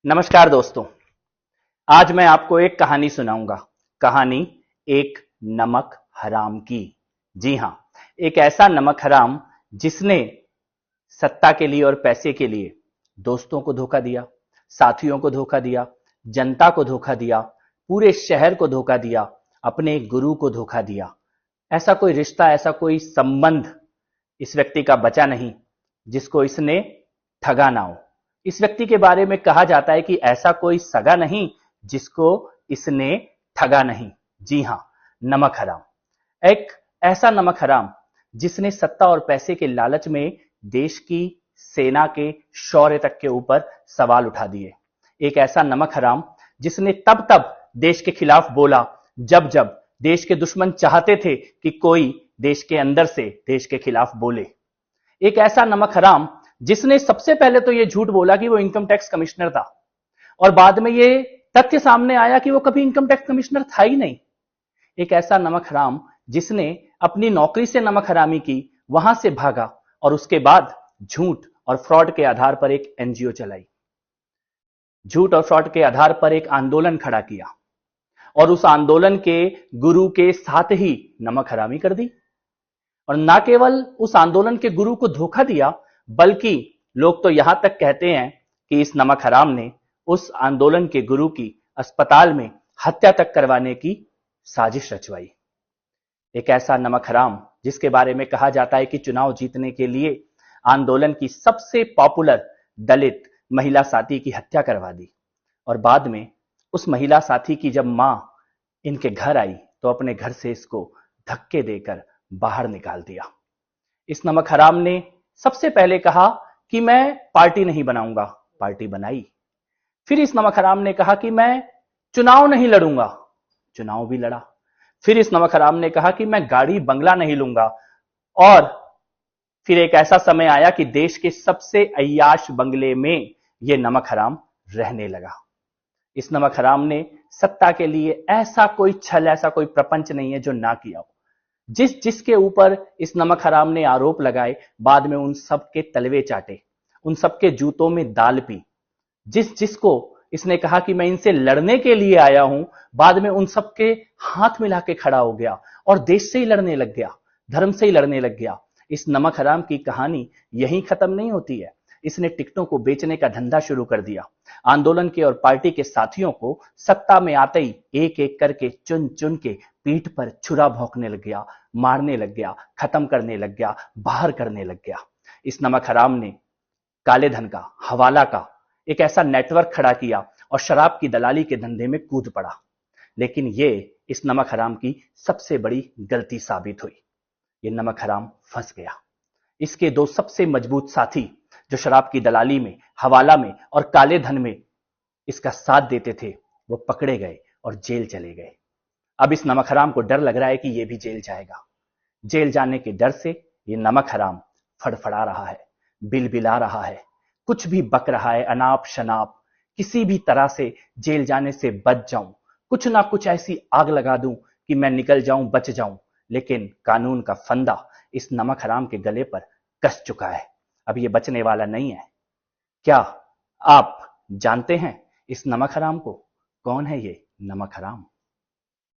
नमस्कार दोस्तों। आज मैं आपको एक कहानी सुनाऊंगा। कहानी एक नमक हराम की। जी हां, एक ऐसा नमक हराम जिसने सत्ता के लिए और पैसे के लिए दोस्तों को धोखा दिया, साथियों को धोखा दिया, जनता को धोखा दिया, पूरे शहर को धोखा दिया, अपने गुरु को धोखा दिया। ऐसा कोई रिश्ता, ऐसा कोई संबंध इस व्यक्ति का बचा नहीं जिसको इसने ठगा ना हो। इस व्यक्ति के बारे में कहा जाता है कि ऐसा कोई सगा नहीं जिसको इसने ठगा नहीं। जी हां, नमक हराम। एक ऐसा नमक हराम जिसने सत्ता और पैसे के लालच में देश की सेना के शौर्य तक के ऊपर सवाल उठा दिए। एक ऐसा नमक हराम जिसने तब तब देश के खिलाफ बोला जब जब देश के दुश्मन चाहते थे कि कोई देश के अंदर से देश के खिलाफ बोले। एक ऐसा नमक हराम जिसने सबसे पहले तो यह झूठ बोला कि वो इनकम टैक्स कमिश्नर था, और बाद में यह तथ्य सामने आया कि वो कभी इनकम टैक्स कमिश्नर था ही नहीं। एक ऐसा नमक हराम जिसने अपनी नौकरी से नमक हरामी की, वहां से भागा और उसके बाद झूठ और फ्रॉड के आधार पर एक एनजीओ चलाई, झूठ और फ्रॉड के आधार पर एक आंदोलन खड़ा किया और उस आंदोलन के गुरु के साथ ही नमक हरामी कर दी। और ना केवल उस आंदोलन के गुरु को धोखा दिया, बल्कि लोग तो यहां तक कहते हैं कि इस नमक हराम ने उस आंदोलन के गुरु की अस्पताल में हत्या तक करवाने की साजिश रचवाई। एक ऐसा नमक हराम जिसके बारे में कहा जाता है कि चुनाव जीतने के लिए आंदोलन की सबसे पॉपुलर दलित महिला साथी की हत्या करवा दी, और बाद में उस महिला साथी की जब मां इनके घर आई तो अपने घर से इसको धक्के देकर बाहर निकाल दिया। इस नमक हराम ने सबसे पहले कहा कि मैं पार्टी नहीं बनाऊंगा, पार्टी बनाई। फिर इस नमक हराम ने कहा कि मैं चुनाव नहीं लड़ूंगा, चुनाव भी लड़ा। फिर इस नमक हराम ने कहा कि मैं गाड़ी बंगला नहीं लूंगा, और फिर एक ऐसा समय आया कि देश के सबसे अय्याश बंगले में यह नमक हराम रहने लगा। इस नमक हराम ने सत्ता के लिए ऐसा कोई छल, ऐसा कोई प्रपंच नहीं है जो ना किया हो। जिसके ऊपर इस नमक हराम ने आरोप लगाए, बाद में उन सब के तलवे चाटे, उन सब के जूतों में दाल पी। जिसको इसने कहा कि मैं इनसे लड़ने के लिए आया हूं, बाद में उन सब के हाथ मिला के खड़ा हो गया और देश से ही लड़ने लग गया, धर्म से ही लड़ने लग गया। इस नमक हराम की कहानी यहीं खत्म नहीं होती है। इसने टिकटों को बेचने का धंधा शुरू कर दिया। आंदोलन के और पार्टी के साथियों को सत्ता में आते ही एक एक करके चुन चुन के पीठ पर छुरा भोंकने लग गया, मारने लग गया, खत्म करने लग गया, बाहर करने लग गया। इस नमक हराम ने काले धन का, हवाला का एक ऐसा नेटवर्क खड़ा किया और शराब की दलाली के धंधे में कूद पड़ा। लेकिन यह इस नमक हराम की सबसे बड़ी गलती साबित हुई। यह नमक हराम फंस गया। इसके दो सबसे मजबूत साथी जो शराब की दलाली में, हवाला में और काले धन में इसका साथ देते थे, वो पकड़े गए और जेल चले गए। अब इस नमक हराम को डर लग रहा है कि यह भी जेल जाएगा। जेल जाने के डर से यह नमक हराम फड़फड़ा रहा है, बिलबिला रहा है, कुछ भी बक रहा है, अनाप शनाप, किसी भी तरह से जेल जाने से बच जाऊं, कुछ ना कुछ ऐसी आग लगा दूं कि मैं निकल जाऊं, बच जाऊं। लेकिन कानून का फंदा इस नमक हराम के गले पर कस चुका है। अब ये बचने वाला नहीं है। क्या आप जानते हैं इस नमक हराम को? कौन है ये नमक हराम?